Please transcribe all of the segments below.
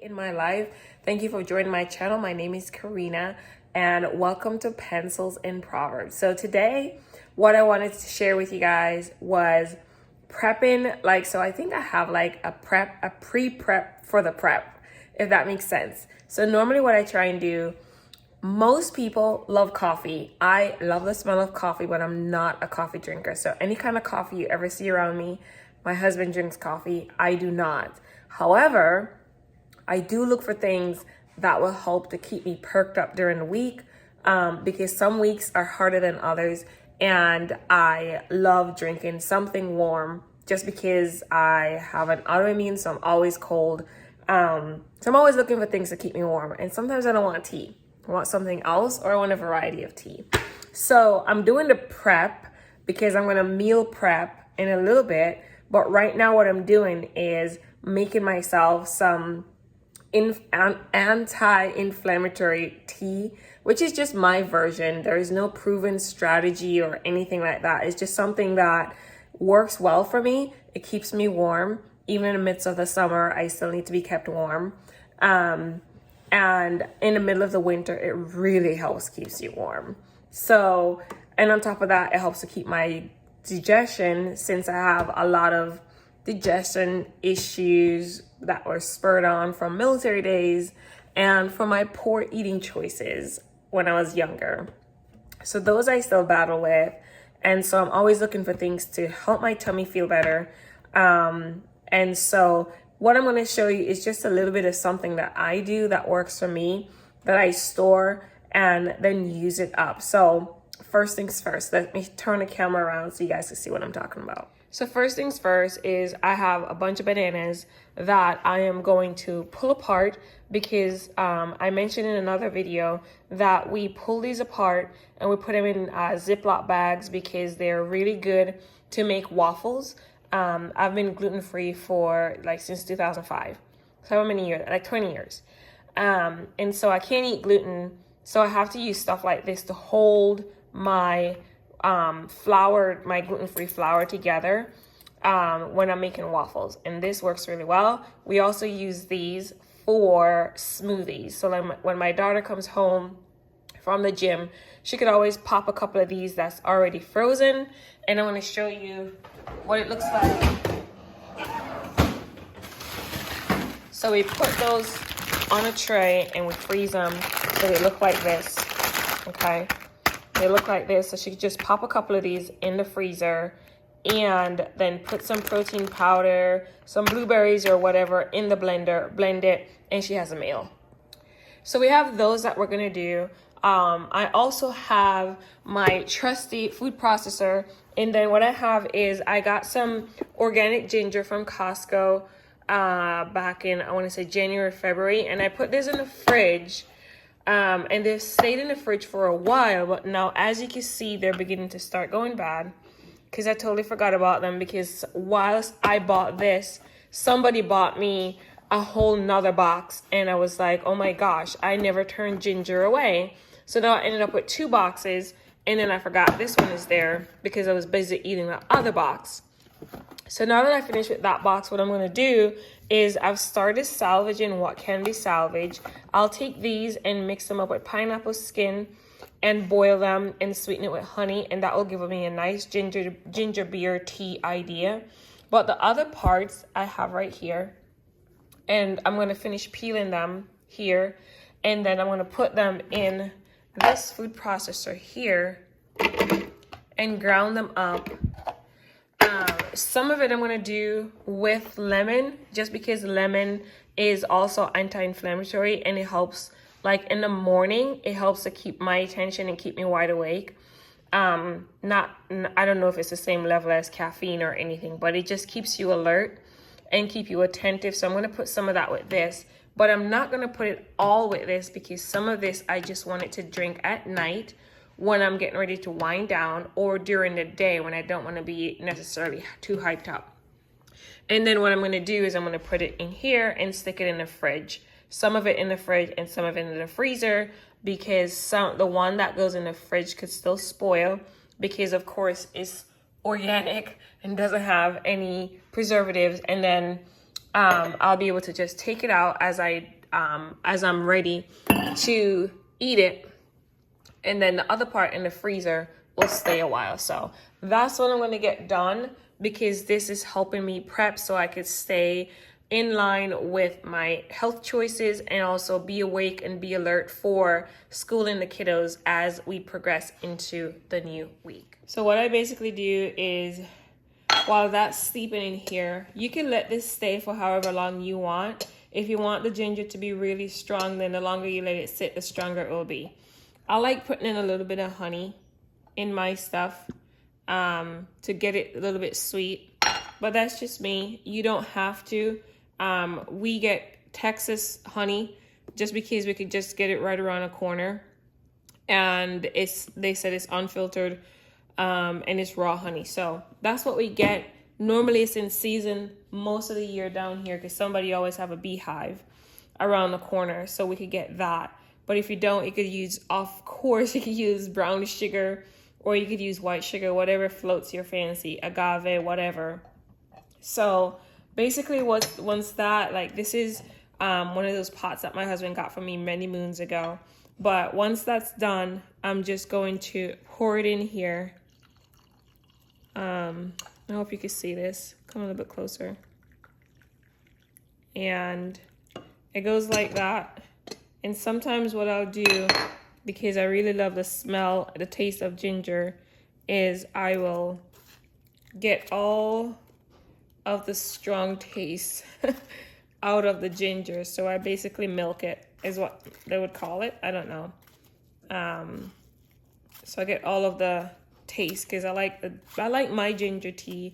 in my life. Thank you for joining my channel. My name is Karina and welcome to Pencils and Proverbs. So today, what I wanted to share with you guys was prepping. So I think I have like a pre-prep for the prep, if that makes sense. So normally what I try and do, most people love coffee. I love the smell of coffee, but I'm not a coffee drinker. So any kind of coffee you ever see around me, my husband drinks coffee. I do not. However, I do look for things that will help to keep me perked up during the week, because some weeks are harder than others. And I love drinking something warm just because I have an autoimmune, so I'm always cold. So I'm always looking for things to keep me warm. And sometimes I don't want tea. I want something else, or I want a variety of tea. So I'm doing the prep because I'm going to meal prep in a little bit. But right now what I'm doing is making myself some anti-inflammatory tea, which is just my version. There is no proven strategy or anything like that. It's just something that works well for me. It keeps me warm. Even in the midst of the summer, I still need to be kept warm. And in the middle of the winter, it really helps keeps you warm. So, and on top of that, it helps to keep my digestion, since I have a lot of digestion issues that were spurred on from military days and from my poor eating choices when I was younger. So those I still battle with. And so I'm always looking for things to help my tummy feel better. And so what I'm going to show you is just a little bit of something that I do that works for me, that I store and then use it up. So first things first, let me turn the camera around so you guys can see what I'm talking about. So first things first is I have a bunch of bananas that I am going to pull apart because I mentioned in another video that we pull these apart and we put them in Ziploc bags because they're really good to make waffles. I've been gluten-free for since 2005. So how many years? 20 years. And so I can't eat gluten. So I have to use stuff like this to hold my my gluten-free flour together when I'm making waffles. And this works really well. We also use these for smoothies. So when my daughter comes home from the gym, she could always pop a couple of these that's already frozen. And I want to show you what it looks like. So we put those on a tray and we freeze them so they look like this. Okay, they look like this. So she could just pop a couple of these in the freezer and then put some protein powder, some blueberries or whatever in the blender, blend it, and she has a meal. So we have those that we're gonna do. I also have my trusty food processor, and then what I have is I got some organic ginger from Costco back in, I want to say January, February, and I put this in the fridge, and they've stayed in the fridge for a while, but now as you can see, they're beginning to start going bad because I totally forgot about them, because whilst I bought this, somebody bought me a whole nother box, and I was like, oh my gosh, I never turned ginger away. So now I ended up with 2 boxes, and then I forgot this one is there because I was busy eating the other box. So now that I finished with that box, what I'm going to do is I've started salvaging what can be salvaged. I'll take these and mix them up with pineapple skin and boil them and sweeten it with honey, and that will give me a nice ginger beer tea idea. But the other parts I have right here, and I'm going to finish peeling them here, and then I'm going to put them in this food processor here and ground them up. Some of it I'm going to do with lemon, just because lemon is also anti-inflammatory, and it helps, in the morning, it helps to keep my attention and keep me wide awake. I don't know if it's the same level as caffeine or anything, but it just keeps you alert and keep you attentive. So I'm going to put some of that with this, but I'm not going to put it all with this because some of this I just wanted to drink at night when I'm getting ready to wind down, or during the day when I don't want to be necessarily too hyped up. And then what I'm going to do is I'm going to put it in here and stick it in the fridge. Some of it in the fridge and some of it in the freezer, because the one that goes in the fridge could still spoil because of course it's organic and doesn't have any preservatives. And then I'll be able to just take it out as I as I'm ready to eat it. And then the other part in the freezer will stay a while. So that's what I'm going to get done, because this is helping me prep so I could stay in line with my health choices and also be awake and be alert for schooling the kiddos as we progress into the new week. So what I basically do is, while that's steeping in here, you can let this stay for however long you want. If you want the ginger to be really strong, then the longer you let it sit, the stronger it will be. I like putting in a little bit of honey in my stuff to get it a little bit sweet, but that's just me. You don't have to. We get Texas honey just because we could just get it right around the corner, and they said it's unfiltered and it's raw honey, so that's what we get. Normally it's in season most of the year down here because somebody always have a beehive around the corner, so we could get that. But if you don't, you could use, of course, you could use brown sugar, or you could use white sugar, whatever floats your fancy, agave, whatever. So basically once that, like, this is one of those pots that my husband got for me many moons ago. But once that's done, I'm just going to pour it in here. I hope you can see this. Come a little bit closer. And it goes like that. And sometimes what I'll do, because I really love the smell, the taste of ginger, is I will get all of the strong taste out of the ginger. So I basically milk it, is what they would call it. I don't know. So I get all of the taste, because I like my ginger tea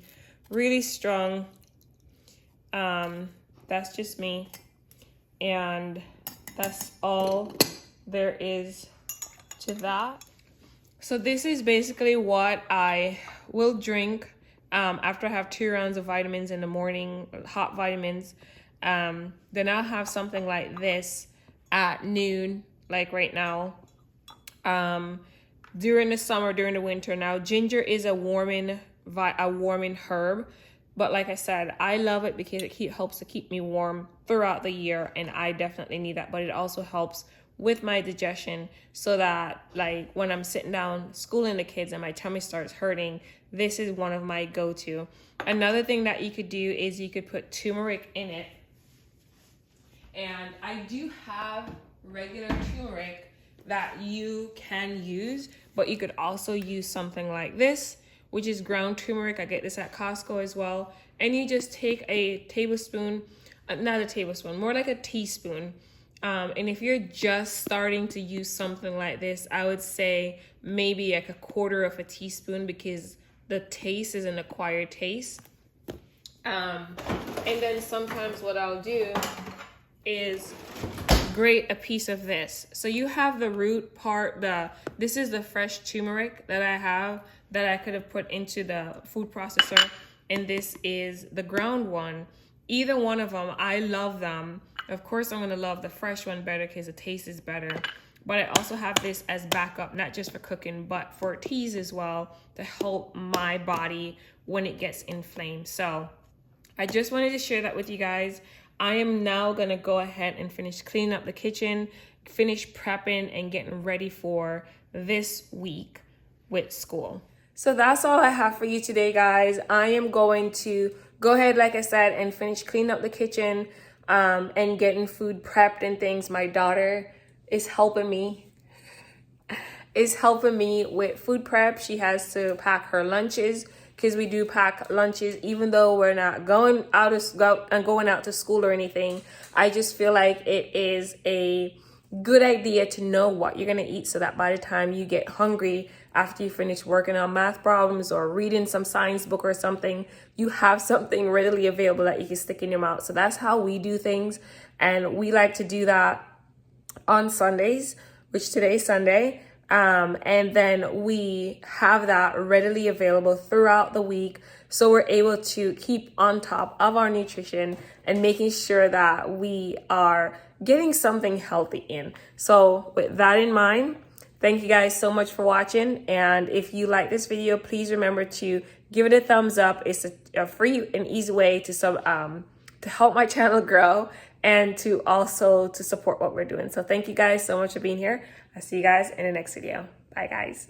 really strong. That's just me. And that's all there is to that. So this is basically what I will drink after I have 2 rounds of vitamins in the morning, hot vitamins. Then I'll have something like this at noon, like right now. During the summer, during the winter. Now, ginger is a warming herb. But like I said, I love it because it helps to keep me warm throughout the year, and I definitely need that. But it also helps with my digestion, so that, like, when I'm sitting down schooling the kids and my tummy starts hurting, this is one of my go-to. Another thing that you could do is you could put turmeric in it. And I do have regular turmeric that you can use, but you could also use something like this, which is ground turmeric. I get this at Costco as well. And you just take a tablespoon, not a tablespoon, more like a teaspoon. And if you're just starting to use something like this, I would say maybe like a quarter of a teaspoon, because the taste is an acquired taste. And then sometimes what I'll do is grate a piece of this. So you have the root part, this is the fresh turmeric that I have that I could have put into the food processor, and this is the ground one. Either one of them, I love them. Of course, I'm gonna love the fresh one better because the taste is better. But I also have this as backup, not just for cooking, but for teas as well, to help my body when it gets inflamed. So I just wanted to share that with you guys. I am now gonna go ahead and finish cleaning up the kitchen, finish prepping and getting ready for this week with school. So that's all I have for you today, guys. I am going to go ahead, like I said, and finish cleaning up the kitchen and getting food prepped and things. My daughter is helping me with food prep. She has to pack her lunches, because we do pack lunches even though we're not going out to school or anything. I just feel like it is a good idea to know what you're gonna eat, so that by the time you get hungry after you finish working on math problems or reading some science book or something, you have something readily available that you can stick in your mouth. So that's how we do things, and we like to do that on Sundays, which today's Sunday. And then we have that readily available throughout the week, so we're able to keep on top of our nutrition and making sure that we are getting something healthy in. So with that in mind, thank you guys so much for watching. And if you like this video, please remember to give it a thumbs up. It's a free and easy way to help my channel grow. and to also to support what we're doing. So thank you guys so much for being here. I'll see you guys in the next video. Bye guys.